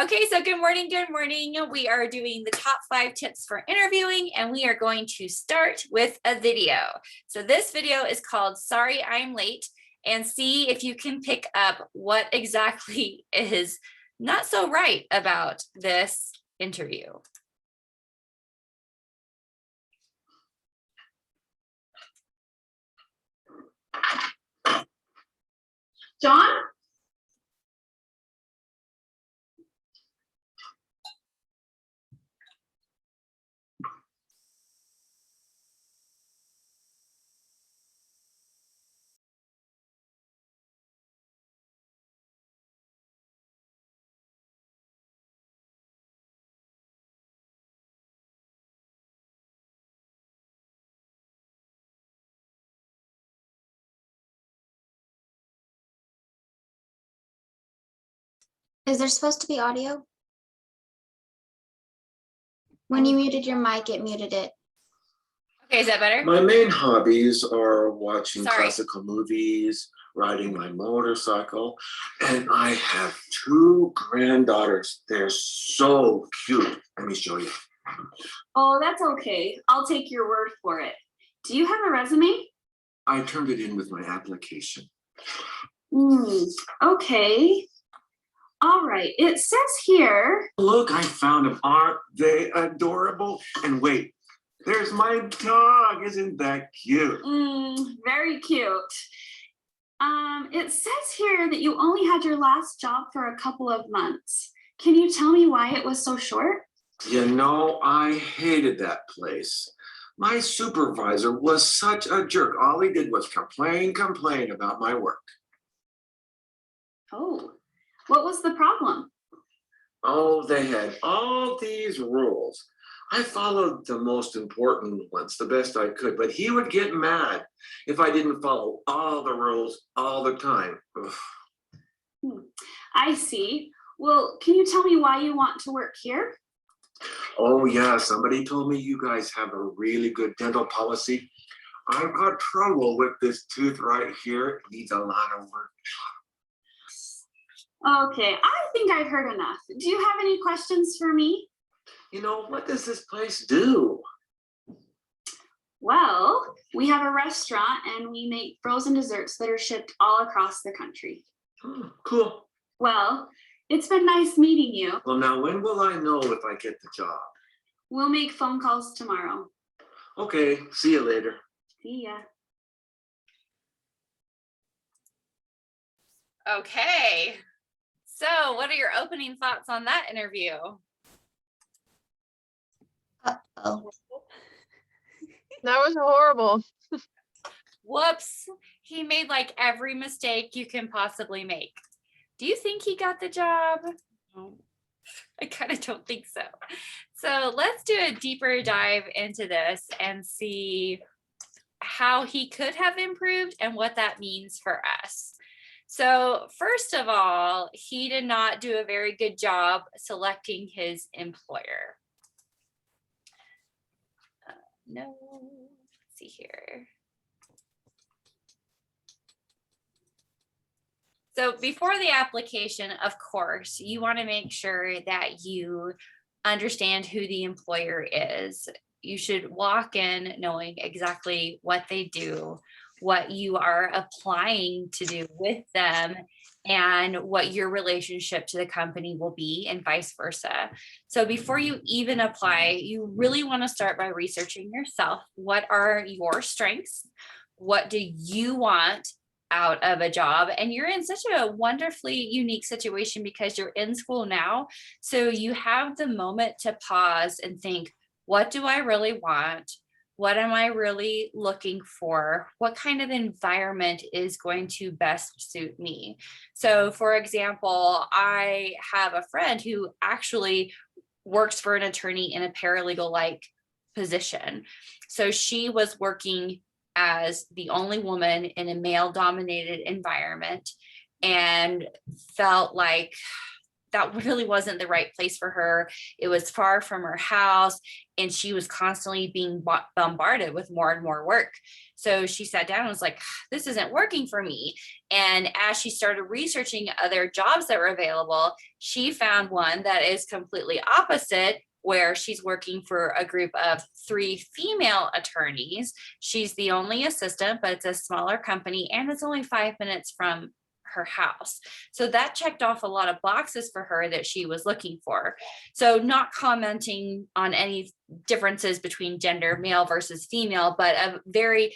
Okay, so good morning, good morning. We are doing the top 5 tips for interviewing, and we are going to start with a video. So this video is called Sorry I'm Late, and see if you can pick up what exactly is not so right about this interview. John? Is there supposed to be audio? When you muted your mic, it muted it. Okay, is that better? My main hobbies are watching Sorry. classical movies, riding my motorcycle, and I have 2 granddaughters. They're so cute. Let me show you. Oh, that's okay. I'll take your word for it. Do you have a resume? I turned it in with my application. Okay. All right. It says here. Look, I found them. Aren't they adorable? And wait, there's my dog. Isn't that cute? Very cute. It says here that you only had your last job for a couple of months. Can you tell me why it was so short? You know, I hated that place. My supervisor was such a jerk. All he did was complain about my work. Oh, what was the problem? Oh, they had all these rules. I followed the most important ones the best I could, but he would get mad if I didn't follow all the rules all the time. Ugh. I see. Well, can you tell me why you want to work here? Oh yeah, somebody told me you guys have a really good dental policy. I've got trouble with this tooth right here. It needs a lot of work. Okay, I think I've heard enough. Do you have any questions for me? You know, what does this place do? Well, we have a restaurant and we make frozen desserts that are shipped all across the country. Cool. Well, it's been nice meeting you. Well, now when will I know if I get the job? We'll make phone calls tomorrow. Okay, see you later. See ya. Okay, so what are your opening thoughts on that interview? Uh-oh. That was horrible. Whoops, he made like every mistake you can possibly make. Do you think he got the job? No, I kind of don't think so. So let's do a deeper dive into this and see how he could have improved and what that means for us. So first of all, he did not do a very good job selecting his employer. No, let's see here. So before the application, of course, you want to make sure that you understand who the employer is. You should walk in knowing exactly what they do, what you are applying to do with them, and what your relationship to the company will be, and vice versa. So before you even apply, you really want to start by researching yourself. What are your strengths? What do you want out of a job? And you're in such a wonderfully unique situation because you're in school now. So you have the moment to pause and think, what do I really want? What am I really looking for? What kind of environment is going to best suit me? So for example, I have a friend who actually works for an attorney in a paralegal-like position. So she was working as the only woman in a male-dominated environment and felt like that really wasn't the right place for her. It was far from her house, and she was constantly being bombarded with more and more work. So she sat down and was like, this isn't working for me. And as she started researching other jobs that were available, she found one that is completely opposite, where she's working for a group of 3 female attorneys. She's the only assistant, but it's a smaller company, and it's only 5 minutes from her house. So that checked off a lot of boxes for her that she was looking for. So not commenting on any differences between gender, male versus female, but a very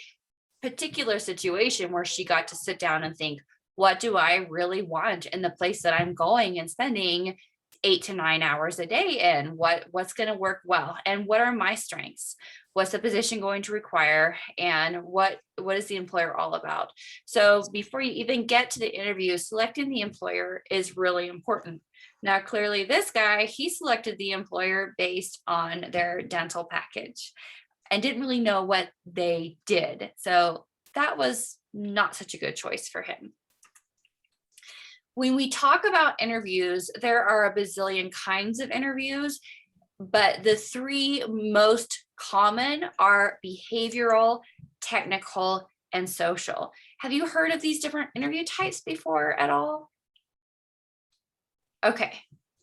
particular situation where she got to sit down and think, what do I really want in the place that I'm going and spending 8 to 9 hours a day in? What's going to work well, and what are my strengths? What's the position going to require, and what is the employer all about? So before you even get to the interview, selecting the employer is really important. Now, clearly this guy, he selected the employer based on their dental package and didn't really know what they did. So that was not such a good choice for him. When we talk about interviews, there are a bazillion kinds of interviews, but the 3 most common are behavioral, technical, and social. Have you heard of these different interview types before at all? Okay,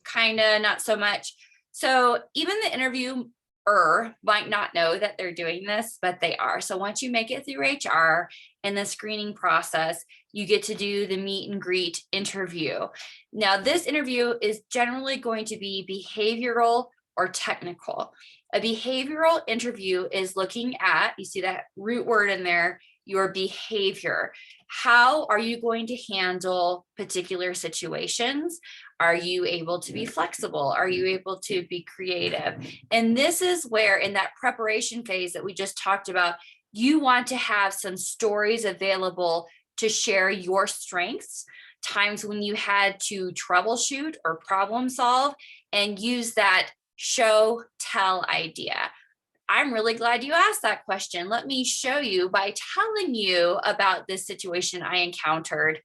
kind of not so much. So even the interviewer might not know that they're doing this, but they are. So once you make it through HR and the screening process, you get to do the meet and greet interview. Now, this interview is generally going to be behavioral or technical. A behavioral interview is looking at, you see that root word in there, your behavior. How are you going to handle particular situations? Are you able to be flexible? Are you able to be creative? And this is where, in that preparation phase that we just talked about, you want to have some stories available to share your strengths, times when you had to troubleshoot or problem solve, and use that show tell idea. I'm really glad you asked that question. Let me show you by telling you about this situation I encountered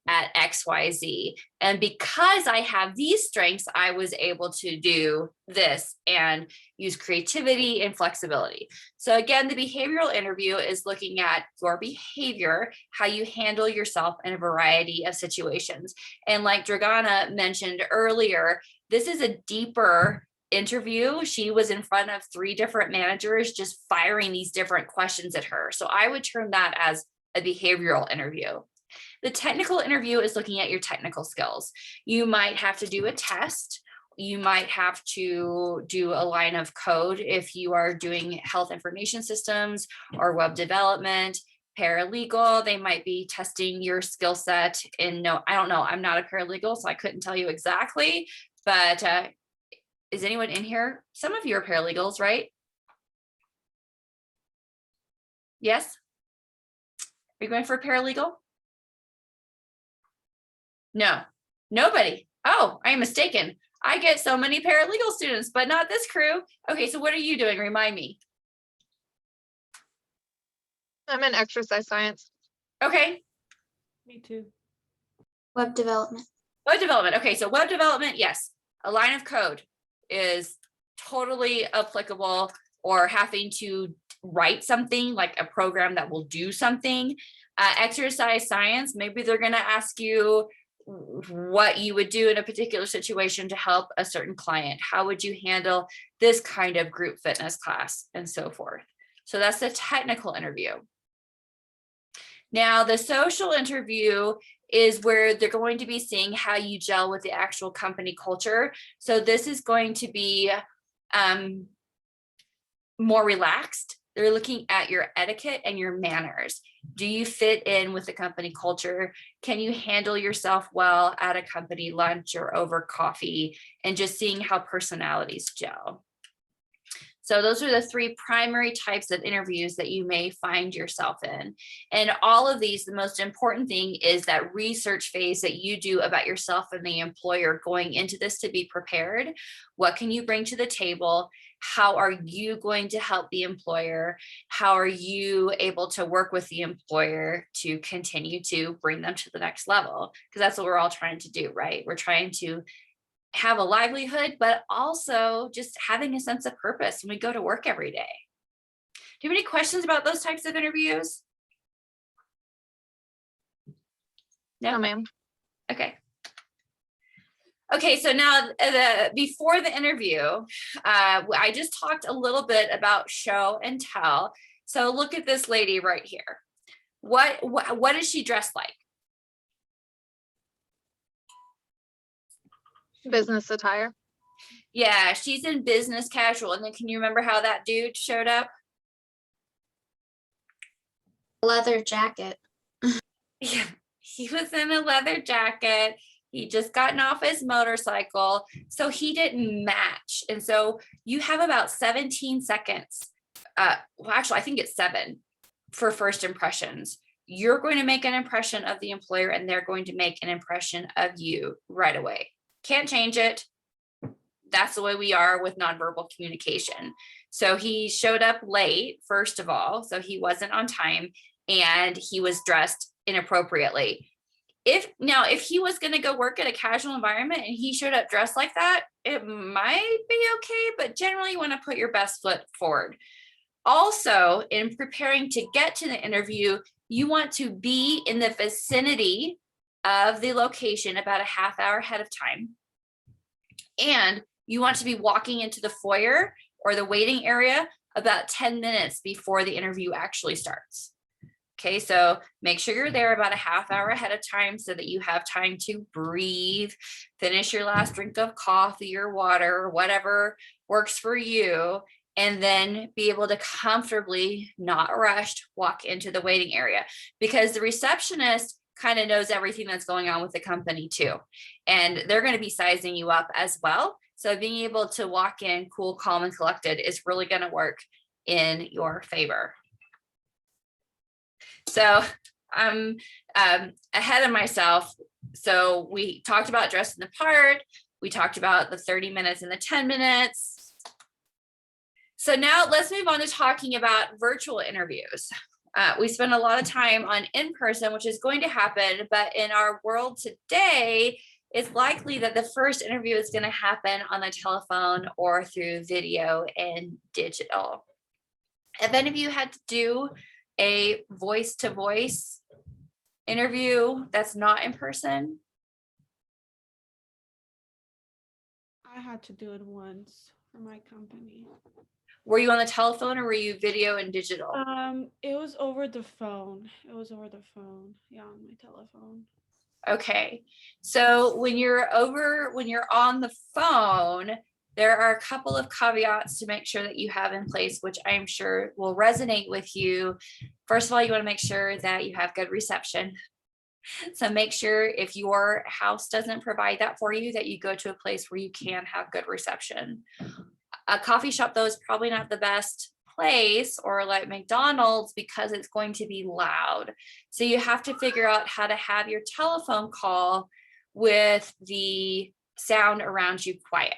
at XYZ. And because I have these strengths, I was able to do this and use creativity and flexibility. So again, the behavioral interview is looking at your behavior, how you handle yourself in a variety of situations. And like Dragana mentioned earlier, this is a deeper interview. She was in front of 3 different managers just firing these different questions at her. So I would term that as a behavioral interview. The technical interview is looking at your technical skills. You might have to do a test. You might have to do a line of code if you are doing health information systems or web development. Paralegal, they might be testing your skill set in, I don't know, I'm not a paralegal, so I couldn't tell you exactly, but is anyone in here? Some of you are paralegals, right? Yes? Are you going for a paralegal? No, nobody. Oh, I am mistaken. I get so many paralegal students, but not this crew. Okay, so what are you doing? Remind me. I'm in exercise science. Okay, Me too. Web development. web development. Okay, so web development, yes. A line of code is totally applicable, or having to write something like a program that will do something. Exercise science, maybe they're going to ask you what you would do in a particular situation to help a certain client. How would you handle this kind of group fitness class, and so forth. So that's the technical interview. Now, the social interview is where they're going to be seeing how you gel with the actual company culture. So this is going to be more relaxed. They're looking at your etiquette and your manners. Do you fit in with the company culture? Can you handle yourself well at a company lunch or over coffee? And just seeing how personalities gel. So those are the 3 primary types of interviews that you may find yourself in. And all of these, the most important thing is that research phase that you do about yourself and the employer going into this to be prepared. What can you bring to the table? How are you going to help the employer? How are you able to work with the employer to continue to bring them to the next level? Because that's what we're all trying to do, right? We're trying to have a livelihood, but also just having a sense of purpose when we go to work every day. Do you have any questions about those types of interviews? No, ma'am. Okay. Okay, so now before the interview, I just talked a little bit about show and tell. So look at this lady right here. What is she dressed like? Business attire. Yeah, she's in business casual. And then can you remember how that dude showed up? Leather jacket. Yeah, he was in a leather jacket. He just gotten off his motorcycle, so he didn't match. And so you have about 17 seconds. Well, actually, I think it's 7 for first impressions. You're going to make an impression of the employer, and they're going to make an impression of you right away. Can't change it. That's the way we are with nonverbal communication. So he showed up late, first of all, so he wasn't on time, and he was dressed inappropriately. If he was going to go work at a casual environment and he showed up dressed like that, it might be okay, but generally you want to put your best foot forward. Also, in preparing to get to the interview, you want to be in the vicinity of the location about a half hour ahead of time. And you want to be walking into the foyer or the waiting area about 10 minutes before the interview actually starts. Okay, so make sure you're there about a half hour ahead of time so that you have time to breathe, finish your last drink of coffee or water, whatever works for you, and then be able to comfortably, not rushed, walk into the waiting area, because the receptionist kind of knows everything that's going on with the company too. And they're going to be sizing you up as well. So being able to walk in cool, calm, and collected is really going to work in your favor. So I'm ahead of myself. So we talked about dressing the part. We talked about the 30 minutes and the 10 minutes. So now let's move on to talking about virtual interviews. We spend a lot of time on in-person, which is going to happen, but in our world today, it's likely that the first interview is going to happen on the telephone or through video and digital. Have any of you had to do a voice-to-voice interview that's not in person? I had to do it once for my company. Were you on the telephone or were you video and digital? It was over the phone. Yeah, on my telephone. Okay, so when you're on the phone, there are a couple of caveats to make sure that you have in place, which I'm sure will resonate with you. First of all, you want to make sure that you have good reception. So make sure if your house doesn't provide that for you, that you go to a place where you can have good reception. A coffee shop, though, is probably not the best place, or like McDonald's, because it's going to be loud. So you have to figure out how to have your telephone call with the sound around you quiet.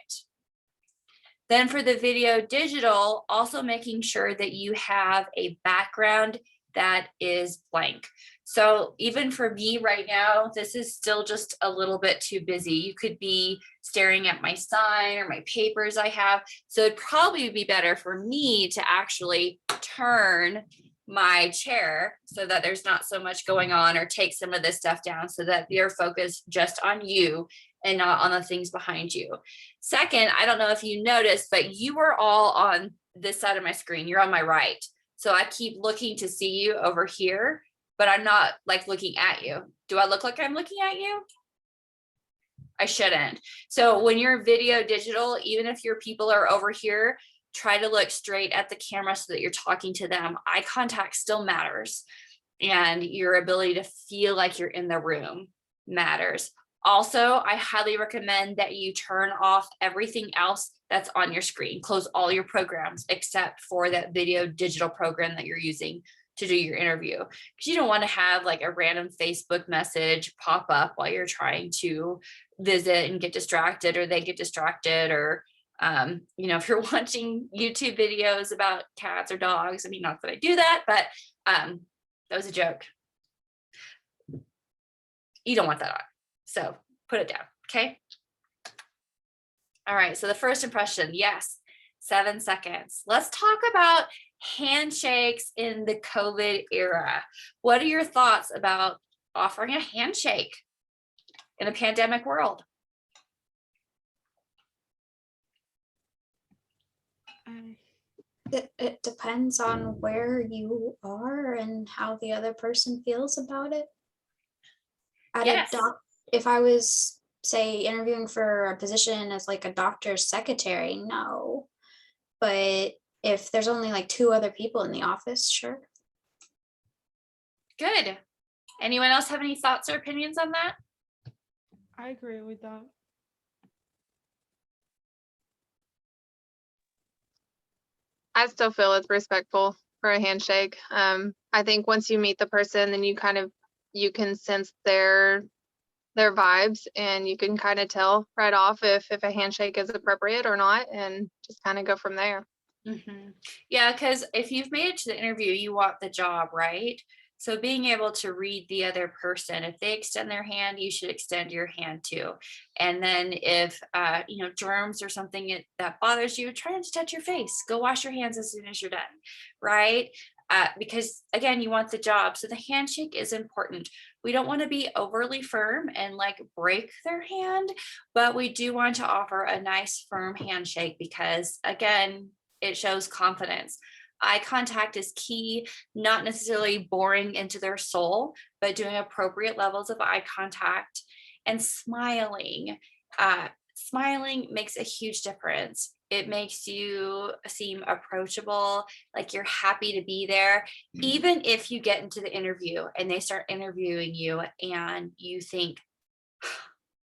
Then for the video digital, also making sure that you have a background that is blank. So even for me right now, this is still just a little bit too busy. You could be staring at my sign or my papers I have. So it'd probably be better for me to actually turn my chair so that there's not so much going on, or take some of this stuff down so that you're focused just on you and not on the things behind you. Second, I don't know if you noticed, but you are all on this side of my screen. You're on my right. So I keep looking to see you over here, but I'm not like looking at you. Do I look like I'm looking at you? I shouldn't. So when you're video digital, even if your people are over here, try to look straight at the camera so that you're talking to them. Eye contact still matters, and your ability to feel like you're in the room matters. Also, I highly recommend that you turn off everything else that's on your screen. Close all your programs except for that video digital program that you're using to do your interview, because you don't want to have like a random Facebook message pop up while you're trying to visit and get distracted, or they get distracted, or if you're watching YouTube videos about cats or dogs. I mean, not that I do that, but that was a joke. You don't want that on. So put it down, okay? All right, so the first impression, yes, 7 seconds. Let's talk about handshakes in the COVID era. What are your thoughts about offering a handshake in a pandemic world? I, It depends on where you are and how the other person feels about it. At a Yes. if I was, say, interviewing for a position as like a doctor's secretary, no. But if there's only like 2 other people in the office, sure. Good. Anyone else have any thoughts or opinions on that? I agree with that. I still feel it's respectful for a handshake. I think once you meet the person, then you can sense their vibes, and you can kind of tell right off if a handshake is appropriate or not, and just kind of go from there. Mhm. Yeah, because if you've made it to the interview, you want the job, right? So being able to read the other person, if they extend their hand, you should extend your hand too. And then if germs or something that bothers you, try not to touch your face. Go wash your hands as soon as you're done, right? Because again, you want the job. So the handshake is important. We don't want to be overly firm and like break their hand, but we do want to offer a nice firm handshake because again, it shows confidence. Eye contact is key, not necessarily boring into their soul, but doing appropriate levels of eye contact and smiling. Smiling makes a huge difference. It makes you seem approachable, like you're happy to be there. Even if you get into the interview and they start interviewing you and you think,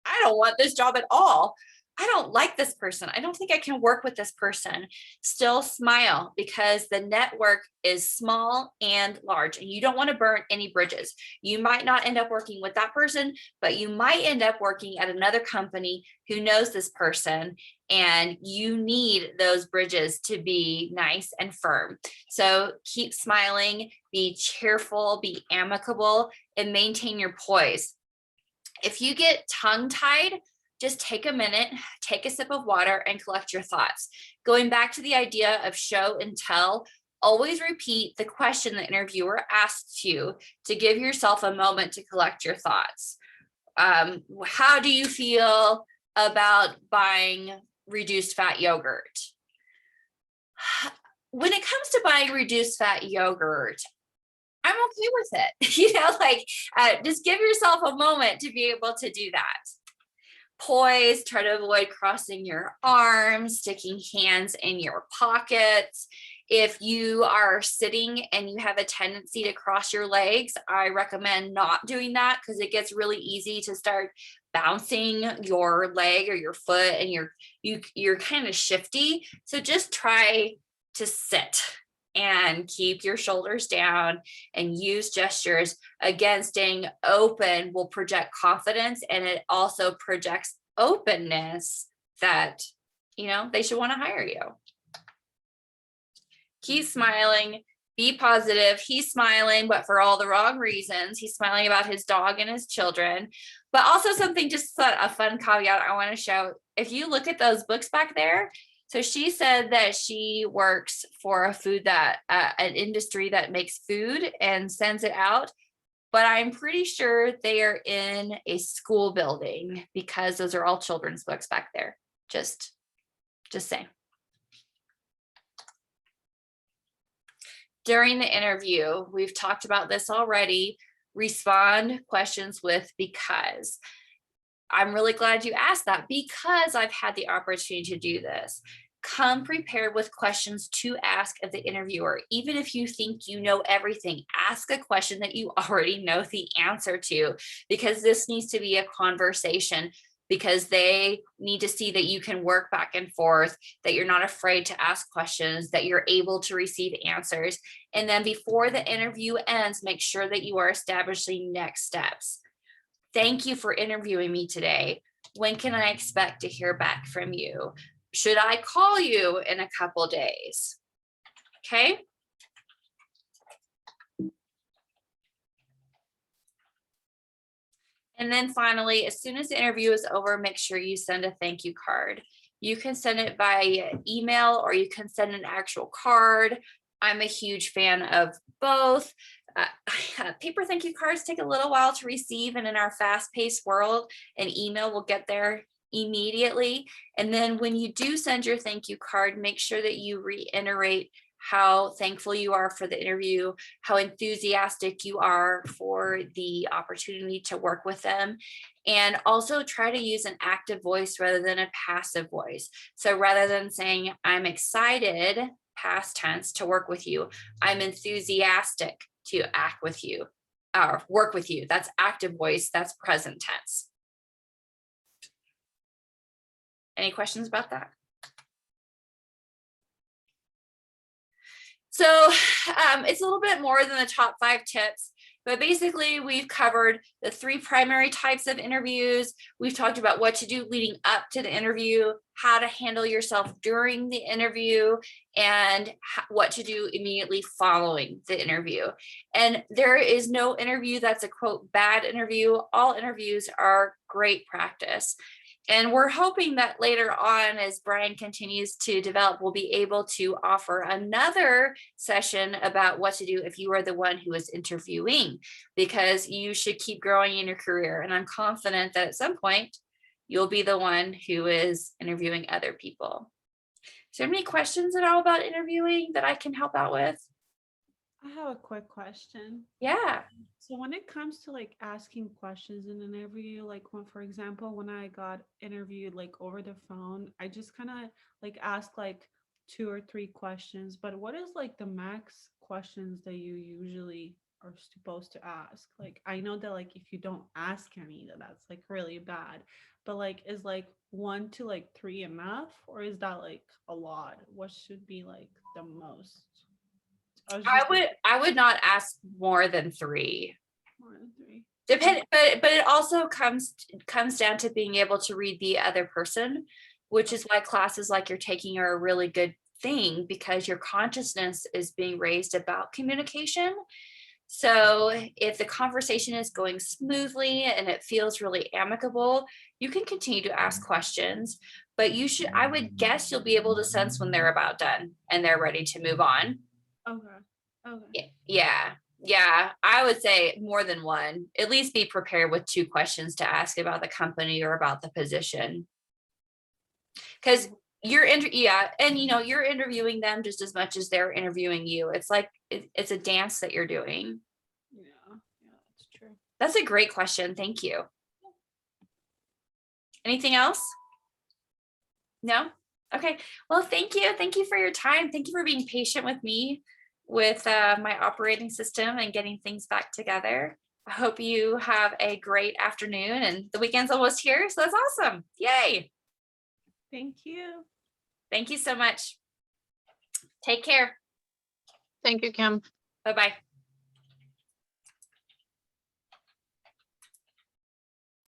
I don't want this job at all. I don't like this person. I don't think I can work with this person. Still smile because the network is small and large and you don't want to burn any bridges. You might not end up working with that person, but you might end up working at another company who knows this person and you need those bridges to be nice and firm. So keep smiling, be cheerful, be amicable, and maintain your poise. If you get tongue-tied, just take a minute, take a sip of water, and collect your thoughts. Going back to the idea of show and tell, always repeat the question the interviewer asks you to give yourself a moment to collect your thoughts. How do you feel about buying reduced fat yogurt? When it comes to buying reduced fat yogurt, I'm okay with it. Just give yourself a moment to be able to do that. Poise, try to avoid crossing your arms, sticking hands in your pockets. If you are sitting and you have a tendency to cross your legs, I recommend not doing that because it gets really easy to start bouncing your leg or your foot and you're kind of shifty. So just try to sit and keep your shoulders down and use gestures. Again, staying open will project confidence and it also projects openness that, they should want to hire you. Keep smiling, be positive. He's smiling, but for all the wrong reasons. He's smiling about his dog and his children, but also something, just a fun caveat I want to show. If you look at those books back there, so she said that she works for an industry that makes food and sends it out, but I'm pretty sure they are in a school building because those are all children's books back there. Just saying. During the interview, we've talked about this already. Respond questions with because. I'm really glad you asked that because I've had the opportunity to do this. Come prepared with questions to ask of the interviewer. Even if you think you know everything, ask a question that you already know the answer to, because this needs to be a conversation, because they need to see that you can work back and forth, that you're not afraid to ask questions, that you're able to receive answers. And then before the interview ends, make sure that you are establishing next steps. Thank you for interviewing me today. When can I expect to hear back from you? Should I call you in a couple days? Okay. And then finally, as soon as the interview is over, make sure you send a thank you card. You can send it by email or you can send an actual card. I'm a huge fan of both. Paper thank you cards take a little while to receive, and in our fast-paced world, an email will get there immediately. And then when you do send your thank you card, make sure that you reiterate how thankful you are for the interview, how enthusiastic you are for the opportunity to work with them. And also try to use an active voice rather than a passive voice. So rather than saying, I'm excited, past tense, to work with you, I'm enthusiastic to act with you or work with you. That's active voice, that's present tense. Any questions about that? So it's a little bit more than the top 5 tips, but basically we've covered the 3 primary types of interviews. We've talked about what to do leading up to the interview, how to handle yourself during the interview, and what to do immediately following the interview. And there is no interview that's a quote bad interview. All interviews are great practice. And we're hoping that later on, as Brian continues to develop, we'll be able to offer another session about what to do if you are the one who is interviewing, because you should keep growing in your career. And I'm confident that at some point, you'll be the one who is interviewing other people. Is there any questions at all about interviewing that I can help out with? I have a quick question. Yeah. So when it comes to like asking questions in an interview, like when, for example, when I got interviewed like over the phone, I just kind of like asked like 2 or 3 questions. But what is like the max questions that you usually are supposed to ask? Like I know that like if you don't ask any, that's like really bad. But like is like 1 to like 3 enough, or is that like a lot? What should be like the most? I would not ask more than 3. More than 3. Depend, but it also comes down to being able to read the other person, which is why classes like you're taking are a really good thing, because your consciousness is being raised about communication. So if the conversation is going smoothly and it feels really amicable, you can continue to ask questions, but I would guess you'll be able to sense when they're about done and they're ready to move on. Okay. Yeah, I would say more than 1. At least be prepared with 2 questions to ask about the company or about the position, because you're interviewing them just as much as they're interviewing you. It's like it's a dance that you're doing. Yeah, that's true. That's a great question. Thank you. Anything else? No? Okay. Well, thank you for your time. Thank you for being patient with me with my operating system and getting things back together. I hope you have a great afternoon, and the weekend's almost here, so that's awesome. Yay. Thank you. Thank you so much. Take care. Thank you, Kim. Bye-bye.